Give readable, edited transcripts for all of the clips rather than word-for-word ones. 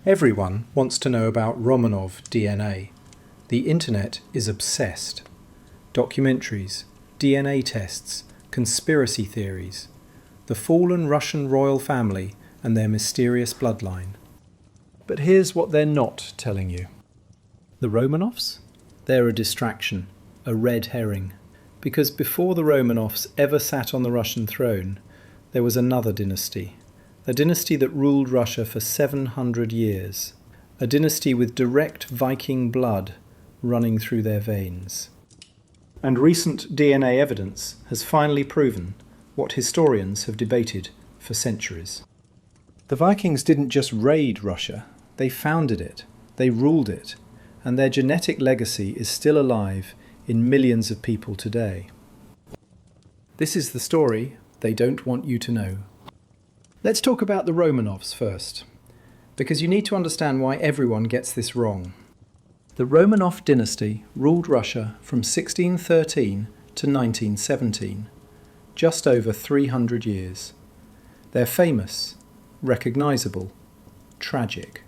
Everyone wants to know about Romanov DNA. The internet is obsessed. Documentaries, DNA tests, conspiracy theories, the fallen Russian royal family and their mysterious bloodline. But here's what they're not telling you. The Romanovs? They're a distraction, a red herring. Because before the Romanovs ever sat on the Russian throne, there was another dynasty. A dynasty that ruled Russia for 700 years. A dynasty with direct Viking blood running through their veins. And recent DNA evidence has finally proven what historians have debated for centuries. The Vikings didn't just raid Russia, they founded it, they ruled it, and their genetic legacy is still alive in millions of people today. This is the story they don't want you to know. Let's talk about the Romanovs first, because you need to understand why everyone gets this wrong. The Romanov dynasty ruled Russia from 1613 to 1917, just over 300 years. They're famous, recognisable, tragic.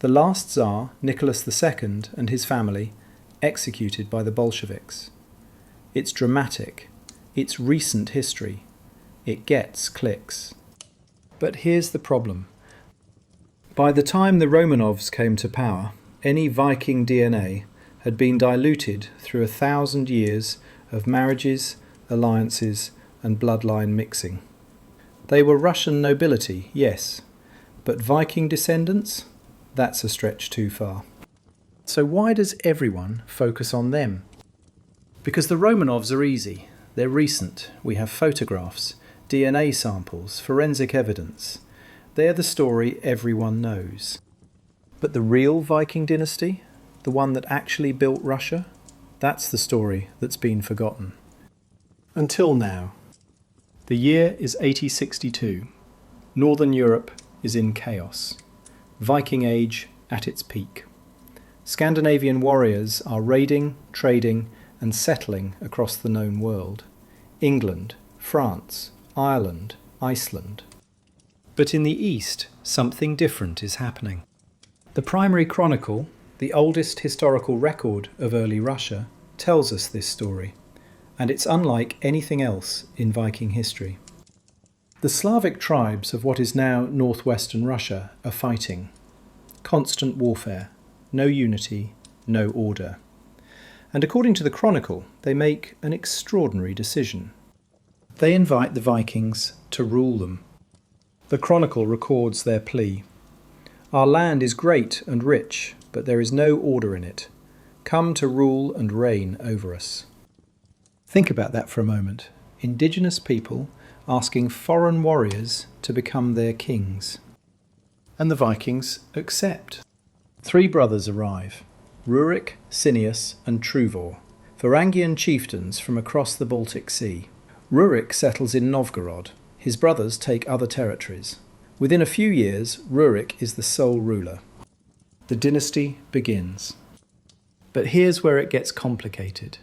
The last Tsar, Nicholas II, and his family, executed by the Bolsheviks. It's dramatic, it's recent history, it gets clicks. But here's the problem. By the time the Romanovs came to power, any Viking DNA had been diluted through 1,000 years of marriages, alliances, and bloodline mixing. They were Russian nobility, yes, but Viking descendants? That's a stretch too far. So why does everyone focus on them? Because the Romanovs are easy. They're recent. We have photographs, DNA samples, forensic evidence. They're the story everyone knows. But the real Viking dynasty, the one that actually built Russia, that's the story that's been forgotten. Until now. The year is 8062. Northern Europe is in chaos. Viking Age at its peak. Scandinavian warriors are raiding, trading, and settling across the known world. England, France, Ireland, Iceland. But in the east, something different is happening. The primary chronicle, the oldest historical record of early Russia, tells us this story, and it's unlike anything else in Viking history. The Slavic tribes of what is now northwestern Russia are fighting. Constant warfare, no unity, no order. And according to the chronicle, they make an extraordinary decision. They invite the Vikings to rule them. The chronicle records their plea. Our land is great and rich, but there is no order in it. Come to rule and reign over us. Think about that for a moment. Indigenous people asking foreign warriors to become their kings. And the Vikings accept. 3 brothers arrive, Rurik, Cineas and Truvor, Varangian chieftains from across the Baltic Sea. Rurik settles in Novgorod. His brothers take other territories. Within a few years, Rurik is the sole ruler. The dynasty begins. But here's where it gets complicated,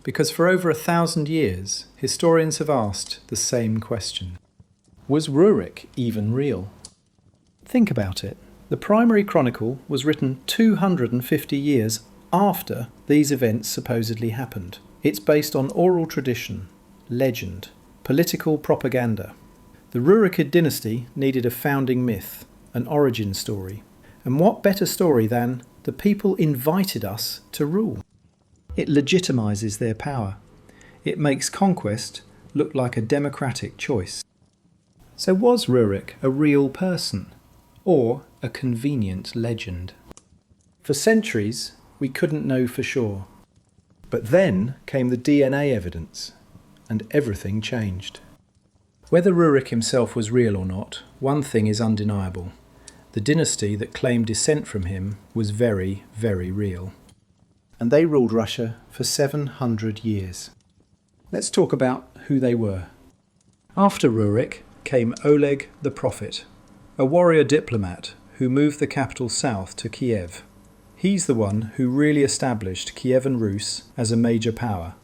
because for over 1,000 years, historians have asked the same question. Was Rurik even real? Think about it. The primary chronicle was written 250 years after these events supposedly happened. It's based on oral tradition, legend, political propaganda. The Rurikid dynasty needed a founding myth, an origin story. And what better story than the people invited us to rule? It legitimizes their power. It makes conquest look like a democratic choice. So was Rurik a real person, or a convenient legend? For centuries, we couldn't know for sure. But then came the DNA evidence, and everything changed. Whether Rurik himself was real or not, one thing is undeniable. The dynasty that claimed descent from him was very, very real. And they ruled Russia for 700 years. Let's talk about who they were. After Rurik came Oleg the Prophet, a warrior diplomat who moved the capital south to Kiev. He's the one who really established Kievan Rus as a major power,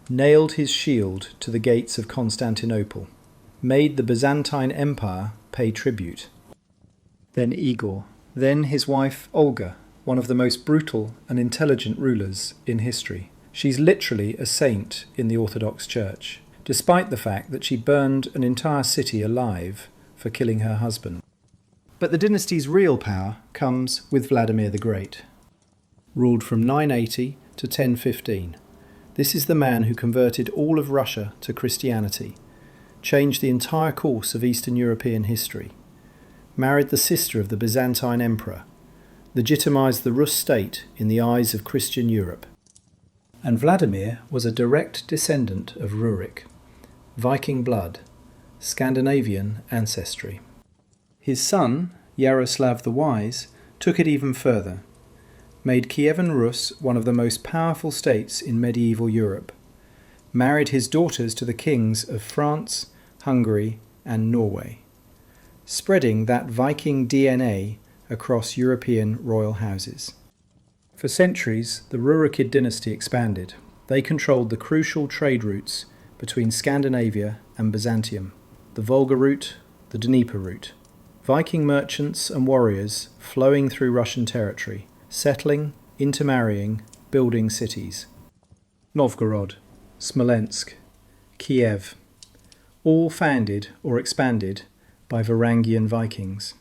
nailed his shield to the gates of Constantinople, made the Byzantine Empire pay tribute. Then Igor, Then his wife Olga, one of the most brutal and intelligent rulers in history. She's literally a saint in the Orthodox Church, despite the fact that she burned an entire city alive for killing her husband. But the dynasty's real power comes with Vladimir the Great. Ruled from 980 to 1015. This is the man who converted all of Russia to Christianity, changed the entire course of Eastern European history, married the sister of the Byzantine emperor, legitimised the Rus state in the eyes of Christian Europe. And Vladimir was a direct descendant of Rurik, Viking blood, Scandinavian ancestry. His son, Yaroslav the Wise, took it even further, made Kievan Rus one of the most powerful states in medieval Europe, married his daughters to the kings of France, Hungary and Norway, spreading that Viking DNA across European royal houses. For centuries, the Rurikid dynasty expanded. They controlled the crucial trade routes between Scandinavia and Byzantium, the Volga route, the Dnieper route. Viking merchants and warriors flowing through Russian territory, settling, intermarrying, building cities. Novgorod, Smolensk, Kiev, all founded or expanded by Varangian Vikings.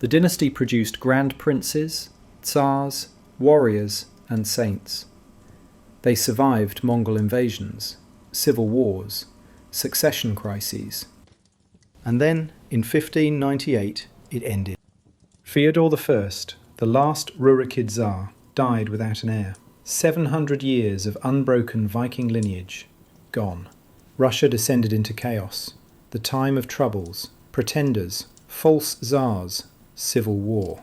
The dynasty produced grand princes, Tsars, warriors and saints. They survived Mongol invasions, civil wars, succession crises. And then, in 1598, it ended. Fyodor I, the last Rurikid Tsar, died without an heir. 700 years of unbroken Viking lineage, gone. Russia descended into chaos, the time of troubles, pretenders, false Tsars, civil war.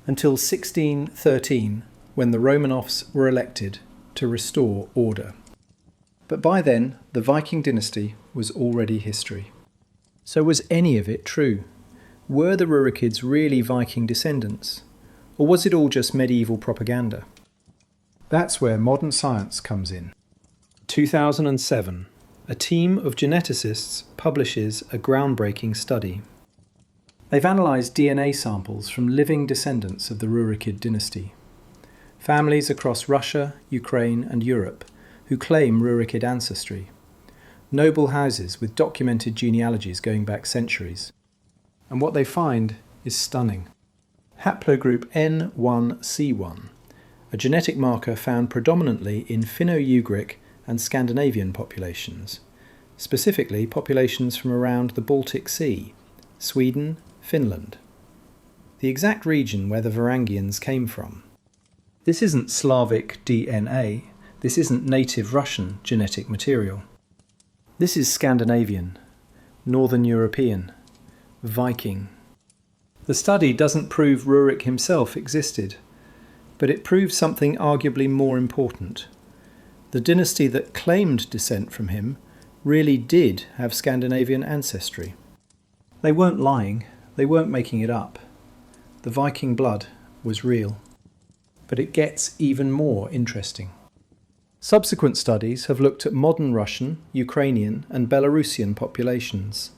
Until 1613, when the Romanovs were elected to restore order. But by then, the Viking dynasty was already history. So was any of it true? Were the Rurikids really Viking descendants? Or was it all just medieval propaganda? That's where modern science comes in. 2007, a team of geneticists publishes a groundbreaking study. They've analysed DNA samples from living descendants of the Rurikid dynasty. Families across Russia, Ukraine and Europe who claim Rurikid ancestry. Noble houses with documented genealogies going back centuries. And what they find is stunning. Haplogroup N1C1, a genetic marker found predominantly in Finno-Ugric and Scandinavian populations, specifically populations from around the Baltic Sea, Sweden, Finland. The exact region where the Varangians came from. This isn't Slavic DNA, this isn't native Russian genetic material. This is Scandinavian, Northern European, Viking. The study doesn't prove Rurik himself existed, but it proves something arguably more important. The dynasty that claimed descent from him really did have Scandinavian ancestry. They weren't lying, they weren't making it up. The Viking blood was real. But it gets even more interesting. Subsequent studies have looked at modern Russian, Ukrainian and Belarusian populations.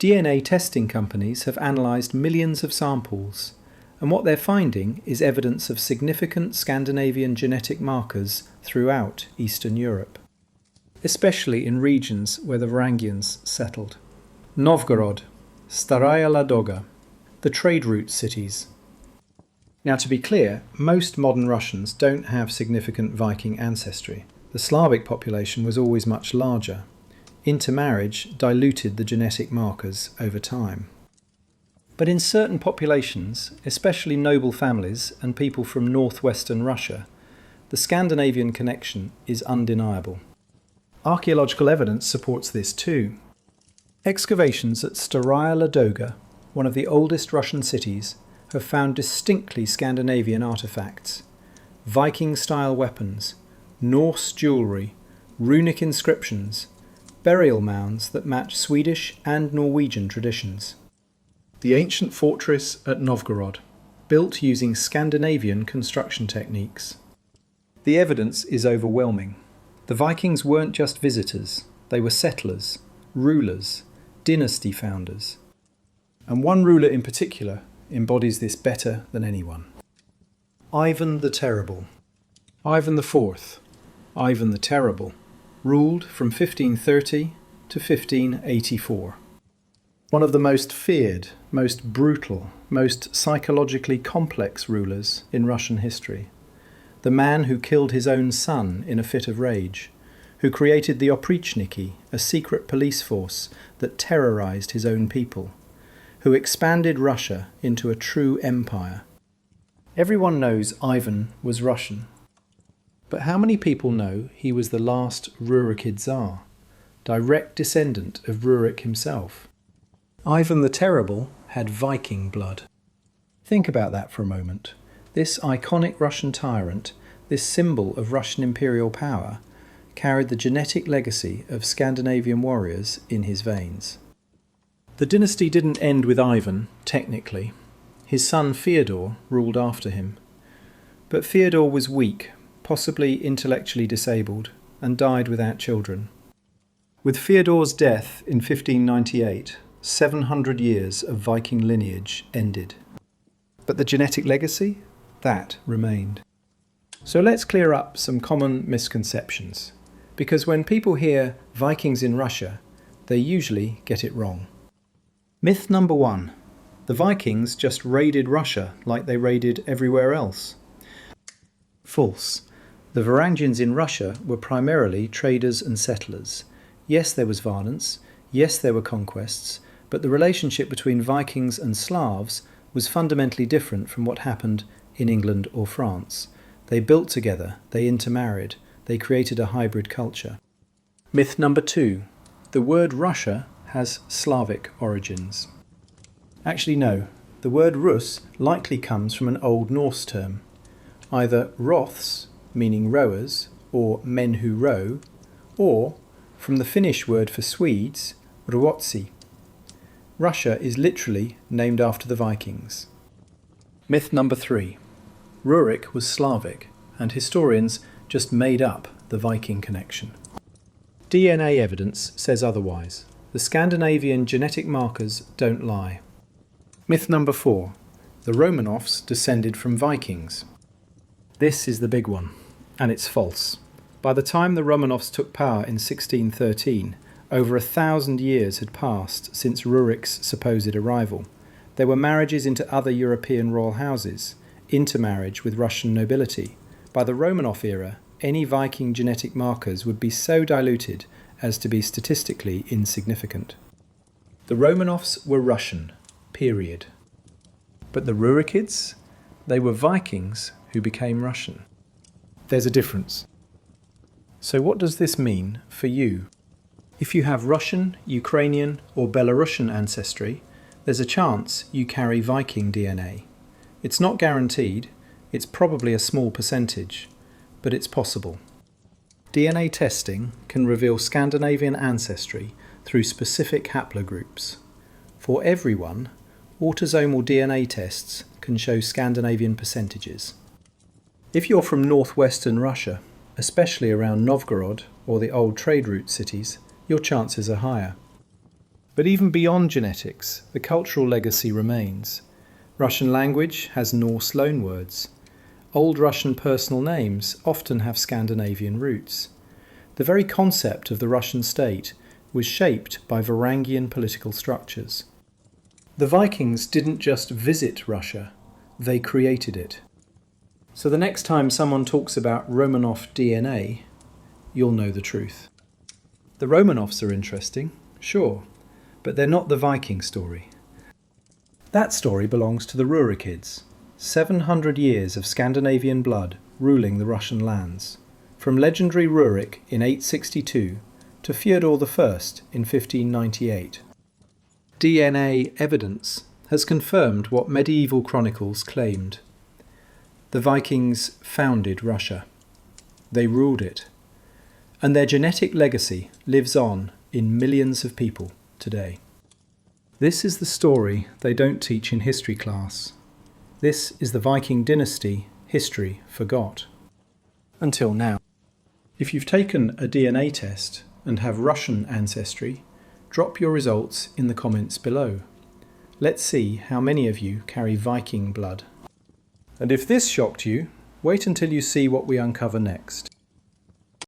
DNA testing companies have analysed millions of samples, and what they're finding is evidence of significant Scandinavian genetic markers throughout Eastern Europe, especially in regions where the Varangians settled. Novgorod, Staraya Ladoga, the trade route cities. Now, to be clear, most modern Russians don't have significant Viking ancestry. The Slavic population was always much larger. Intermarriage diluted the genetic markers over time. But in certain populations, especially noble families and people from northwestern Russia, the Scandinavian connection is undeniable. Archaeological evidence supports this too. Excavations at Staraya Ladoga, one of the oldest Russian cities, have found distinctly Scandinavian artefacts, Viking-style weapons, Norse jewellery, runic inscriptions, burial mounds that match Swedish and Norwegian traditions. The ancient fortress at Novgorod, built using Scandinavian construction techniques. The evidence is overwhelming. The Vikings weren't just visitors, they were settlers, rulers, dynasty founders. And one ruler in particular embodies this better than anyone. Ivan the Terrible. Ivan IV, Ivan the Terrible, ruled from 1530 to 1584. One of the most feared, most brutal, most psychologically complex rulers in Russian history. The man who killed his own son in a fit of rage, who created the Oprichniki, a secret police force that terrorized his own people, who expanded Russia into a true empire. Everyone knows Ivan was Russian. But how many people know he was the last Rurikid Tsar, direct descendant of Rurik himself? Ivan the Terrible had Viking blood. Think about that for a moment. This iconic Russian tyrant, this symbol of Russian imperial power, carried the genetic legacy of Scandinavian warriors in his veins. The dynasty didn't end with Ivan, technically. His son Fyodor ruled after him. But Fyodor was weak, possibly intellectually disabled, and died without children. With Fyodor's death in 1598, 700 years of Viking lineage ended. But the genetic legacy? That remained. So let's clear up some common misconceptions, because when people hear Vikings in Russia, they usually get it wrong. Myth number 1. The Vikings just raided Russia like they raided everywhere else. False. The Varangians in Russia were primarily traders and settlers. Yes, there was violence. Yes, there were conquests. But the relationship between Vikings and Slavs was fundamentally different from what happened in England or France. They built together, they intermarried, they created a hybrid culture. Myth number 2. The word Russia has Slavic origins. Actually no, the word Rus likely comes from an Old Norse term, either Roths, meaning rowers, or men who row, or from the Finnish word for Swedes, Ruotsi. Russia is literally named after the Vikings. Myth number 3. Rurik was Slavic, and historians just made up the Viking connection. DNA evidence says otherwise. The Scandinavian genetic markers don't lie. Myth number 4. The Romanovs descended from Vikings. This is the big one, and it's false. By the time the Romanovs took power in 1613, over 1,000 years had passed since Rurik's supposed arrival. There were marriages into other European royal houses, intermarriage with Russian nobility. By the Romanov era, any Viking genetic markers would be so diluted as to be statistically insignificant. The Romanovs were Russian, period. But the Rurikids? They were Vikings who became Russian. There's a difference. So what does this mean for you? If you have Russian, Ukrainian or Belarusian ancestry, there's a chance you carry Viking DNA. It's not guaranteed, it's probably a small percentage, but it's possible. DNA testing can reveal Scandinavian ancestry through specific haplogroups. For everyone, autosomal DNA tests can show Scandinavian percentages. If you're from northwestern Russia, especially around Novgorod or the old trade route cities, your chances are higher. But even beyond genetics, the cultural legacy remains. Russian language has Norse loanwords. Old Russian personal names often have Scandinavian roots. The very concept of the Russian state was shaped by Varangian political structures. The Vikings didn't just visit Russia, they created it. So the next time someone talks about Romanov DNA, you'll know the truth. The Romanovs are interesting, sure, but they're not the Viking story. That story belongs to the Rurikids, 700 years of Scandinavian blood ruling the Russian lands, from legendary Rurik in 862 to Fyodor I in 1598. DNA evidence has confirmed what medieval chronicles claimed. The Vikings founded Russia. They ruled it. And their genetic legacy lives on in millions of people today. This is the story they don't teach in history class. This is the Viking Dynasty history forgot. Until now. If you've taken a DNA test and have Russian ancestry, drop your results in the comments below. Let's see how many of you carry Viking blood. And if this shocked you, wait until you see what we uncover next.